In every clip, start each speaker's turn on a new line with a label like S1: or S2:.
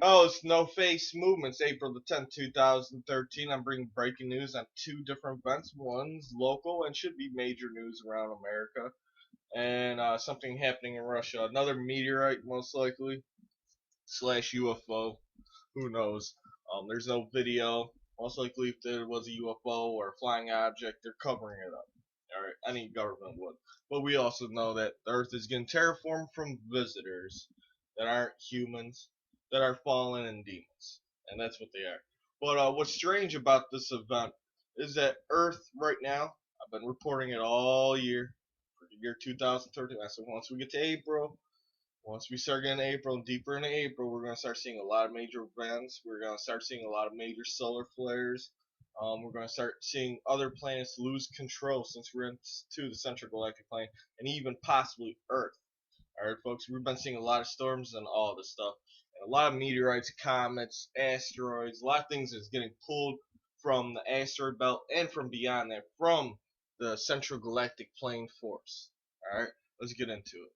S1: Oh, it's No Face Movements, April the 10th, 2013. I'm bringing breaking news on two different events. One's local and should be major news around America, and something happening in Russia. Another meteorite, most likely, slash UFO. Who knows? There's no video. Most likely, if there was a UFO or a flying object, they're covering it up. Alright, any government would. But we also know that the Earth is getting terraformed from visitors that aren't humans, that are fallen and demons. And that's what they are. But what's strange about this event is that Earth right now, I've been reporting it all year, for the year 2013. I said once we get to April, once we start getting April and deeper into April, we're going to start seeing a lot of major events. We're going to start seeing a lot of major solar flares. We're going to start seeing other planets lose control since we're into the central galactic plane, and even possibly Earth. Alright, folks, we've been seeing a lot of storms and all this stuff. And a lot of meteorites, comets, asteroids, a lot of things is getting pulled from the asteroid belt and from beyond that, from the central galactic plane force. Alright, let's get into it.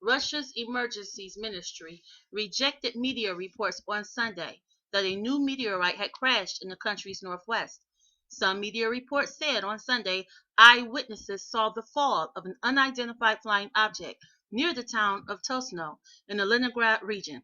S2: Russia's emergencies ministry rejected media reports on Sunday that a new meteorite had crashed in the country's northwest. Some media reports said on Sunday eyewitnesses saw the fall of an unidentified flying object near the town of Tosno in the Leningrad region.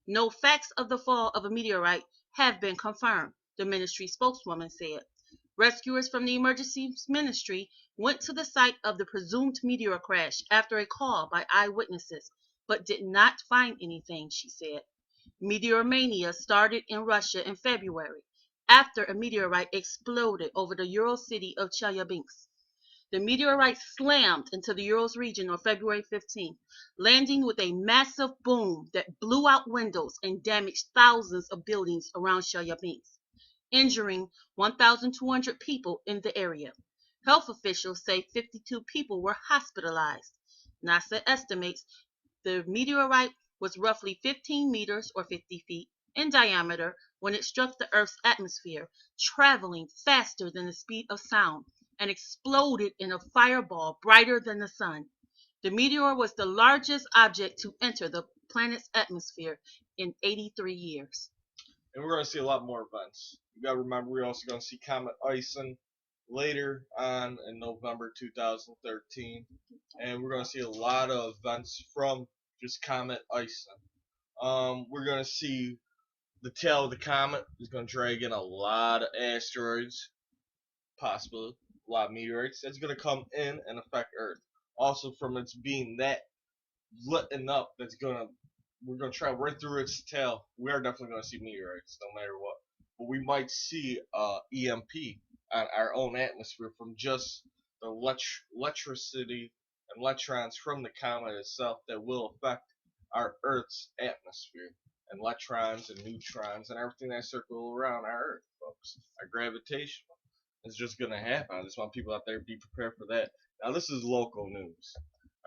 S2: No facts of the fall of a meteorite have been confirmed, the ministry spokeswoman said. Rescuers from the emergency ministry went to the site of the presumed meteor crash after a call by eyewitnesses, but did not find anything, she said. Meteor mania started in Russia in February after a meteorite exploded over the Ural city of Chelyabinsk. The meteorite slammed into the Urals region on February 15th, landing with a massive boom that blew out windows and damaged thousands of buildings around Chelyabinsk, injuring 1,200 people in the area. Health officials say 52 people were hospitalized. NASA estimates the meteorite was roughly 15 meters or 50 feet in diameter when it struck the Earth's atmosphere, traveling faster than the speed of sound, and exploded in a fireball brighter than the sun. The meteor was the largest object to enter the planet's atmosphere in 83 years.
S1: And we're going to see a lot more events. You got to remember, we're also going to see Comet Ison later on in November 2013, and we're going to see a lot of events from just Comet Ison. We're going to see the tail of the comet is going to drag in a lot of asteroids, possibly a lot of meteorites. That's going to come in and affect Earth. Also, from its being that lit up, we're going to travel right through its tail. We are definitely going to see meteorites, no matter what. But we might see EMP on our own atmosphere from just the electricity and electrons from the comet itself that will affect our Earth's atmosphere. And electrons and neutrons and everything that circle around our Earth, folks. Our gravitation is just going to happen. I just want people out there to be prepared for that. Now, this is local news.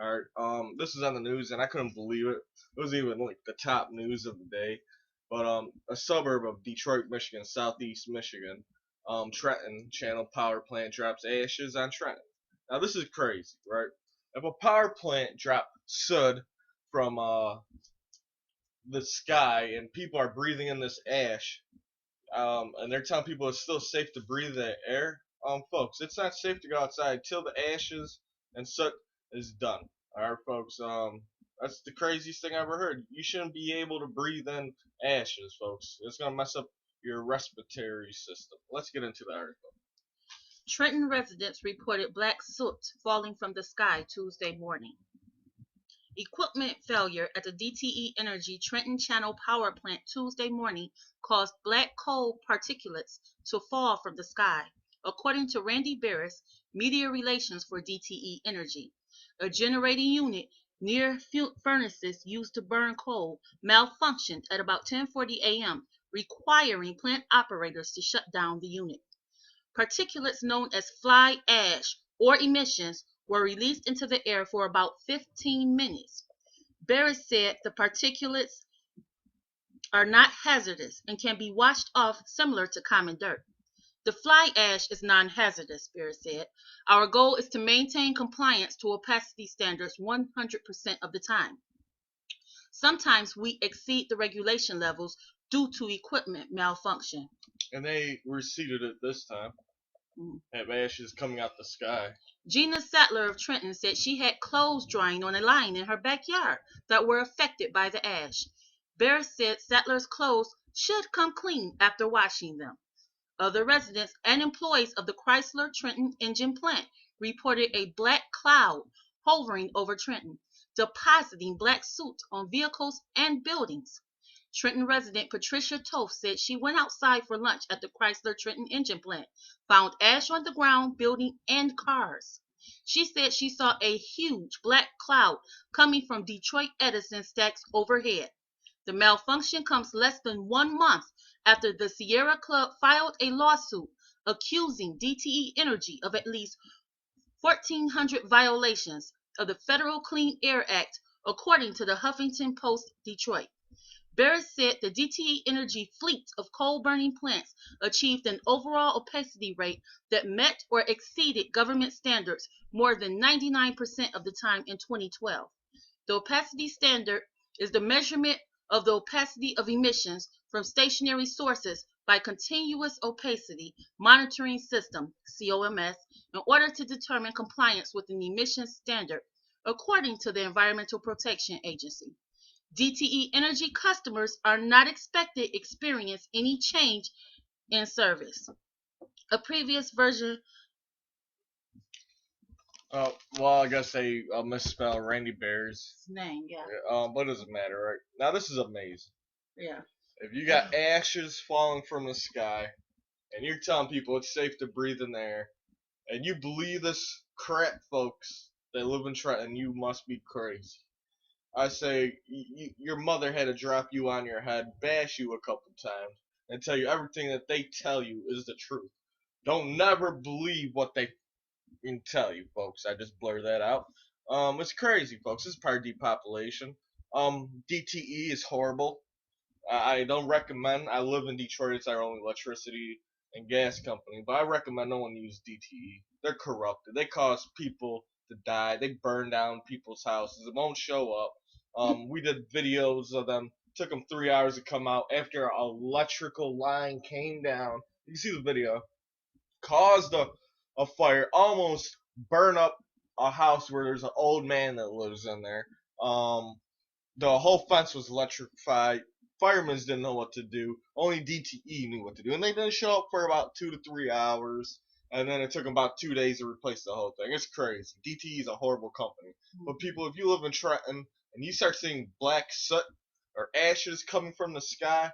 S1: Alright, this is on the news, and I couldn't believe it. It was even like the top news of the day. But a suburb of Detroit, Michigan, southeast Michigan, Trenton Channel Power Plant drops ashes on Trenton. Now this is crazy, right? If a power plant drops soot from the sky and people are breathing in this ash, and they're telling people it's still safe to breathe that air, folks, it's not safe to go outside till the ashes and soot is done. Alright, folks, that's the craziest thing I ever heard. You shouldn't be able to breathe in ashes, folks. It's going to mess up your respiratory system. Let's get into the article.
S2: Trenton residents reported black soot falling from the sky Tuesday morning. Equipment failure at the DTE Energy Trenton Channel Power Plant Tuesday morning caused black coal particulates to fall from the sky, according to Randy Barris, Media Relations for DTE Energy. A generating unit near furnaces used to burn coal malfunctioned at about 10:40 a.m., requiring plant operators to shut down the unit. Particulates known as fly ash or emissions were released into the air for about 15 minutes. Barris said the particulates are not hazardous and can be washed off similar to common dirt. The fly ash is non-hazardous, Barris said. Our goal is to maintain compliance to opacity standards 100% of the time. Sometimes we exceed the regulation levels due to equipment malfunction.
S1: And they reseeded it this time. Have ashes coming out the sky.
S2: Gina Sattler of Trenton said she had clothes drying on a line in her backyard that were affected by the ash. Bear said Sattler's clothes should come clean after washing them. Other residents and employees of the Chrysler Trenton engine plant reported a black cloud hovering over Trenton, depositing black soot on vehicles and buildings. Trenton resident Patricia Toth said she went outside for lunch at the Chrysler Trenton engine plant, found ash on the ground, building, and cars. She said she saw a huge black cloud coming from Detroit Edison stacks overhead. The malfunction comes less than 1 month after the Sierra Club filed a lawsuit accusing DTE Energy of at least 1,400 violations of the Federal Clean Air Act, according to the Huffington Post Detroit. Barrett said the DTE Energy fleet of coal-burning plants achieved an overall opacity rate that met or exceeded government standards more than 99% of the time in 2012. The opacity standard is the measurement of the opacity of emissions from stationary sources by Continuous Opacity Monitoring System, COMS, in order to determine compliance with an emissions standard, according to the Environmental Protection Agency. DTE Energy customers are not expected to experience any change in service. A previous version.
S1: Well, I guess they misspelled Randy Bear's
S2: name, yeah.
S1: But it doesn't matter, right? Now this is amazing.
S2: Yeah.
S1: If you got ashes falling from the sky, and you're telling people it's safe to breathe in the air, and you believe this crap, folks that live in Trenton, you must be crazy. I say your mother had to drop you on your head, bash you a couple times, and tell you everything that they tell you is the truth. Don't never believe what they can tell you, folks. I just blur that out. It's crazy, folks. It's part of depopulation. DTE is horrible. I don't recommend. I live in Detroit. It's our only electricity and gas company, but I recommend no one use DTE. They're corrupted. They cause people to die. They burn down people's houses. It won't show up. We did videos of them. Took them 3 hours to come out after an electrical line came down. You can see the video. Caused a fire. Almost burn up a house where there's an old man that lives in there. The whole fence was electrified. Firemen didn't know what to do. Only DTE knew what to do. And they didn't show up for about 2 to 3 hours. And then it took them about 2 days to replace the whole thing. It's crazy. DTE is a horrible company. But people, if you live in Trenton and you start seeing black soot or ashes coming from the sky,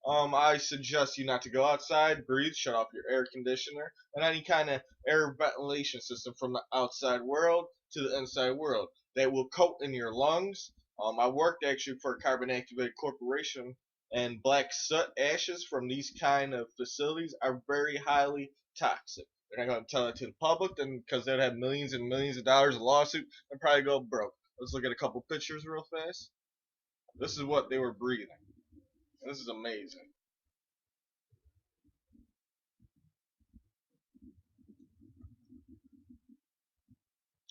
S1: I suggest you not to go outside, breathe, shut off your air conditioner, and any kind of air ventilation system from the outside world to the inside world. That will coat in your lungs. I worked actually for a carbon activated corporation, and black soot ashes from these kind of facilities are very highly toxic. They're not going to tell it to the public, then because they'd have millions and millions of dollars of lawsuit and probably go broke. Let's look at a couple pictures real fast. This is what they were breathing. This is amazing.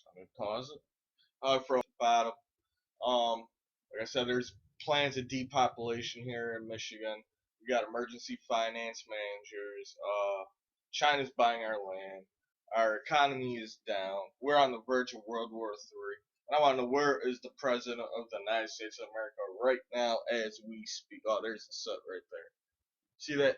S1: I'm gonna pause it. From the bottom. Like I said, there's plans of depopulation here in Michigan. We got emergency finance managers. China's buying our land. Our economy is down. We're on the verge of World War III. And I want to know, where is the President of the United States of America right now as we speak? Oh, there's the soot right there. See that?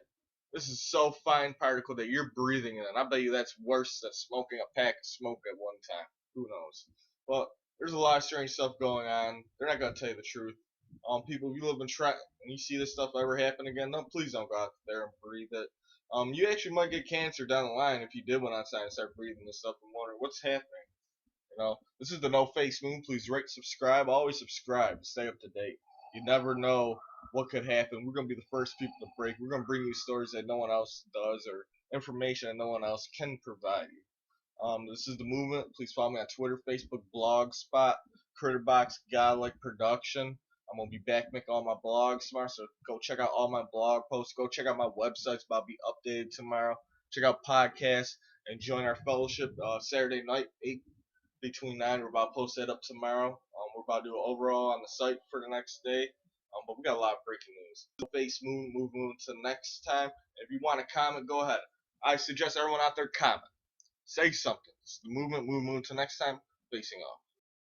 S1: This is so fine particle that you're breathing in. I bet you that's worse than smoking a pack of smoke at one time. Who knows? But there's a lot of strange stuff going on. They're not gonna tell you the truth. People, if you live in Trenton and you see this stuff ever happen again, please don't go out there and breathe it. You actually might get cancer down the line if you did went outside and start breathing this stuff and wonder what's happening. This is the No Face Moon. Please rate, subscribe. Always subscribe to stay up to date. You never know what could happen. We're going to be the first people to break. We're going to bring you stories that no one else does, or information that no one else can provide you. This is the movement. Please follow me on Twitter, Facebook, Blogspot, Critterbox, Godlike Production. I'm going to be back making all my blogs tomorrow, so go check out all my blog posts. Go check out my websites, but I'll be updated tomorrow. Check out podcasts and join our fellowship Saturday night, 8 between 9. We're about to post that up tomorrow. We're about to do an overall on the site for the next day. But we got a lot of breaking news. Face moon, move moon to next time. If you want to comment, go ahead. I suggest everyone out there comment. Say something. It's the movement, move moon to next time. Facing off.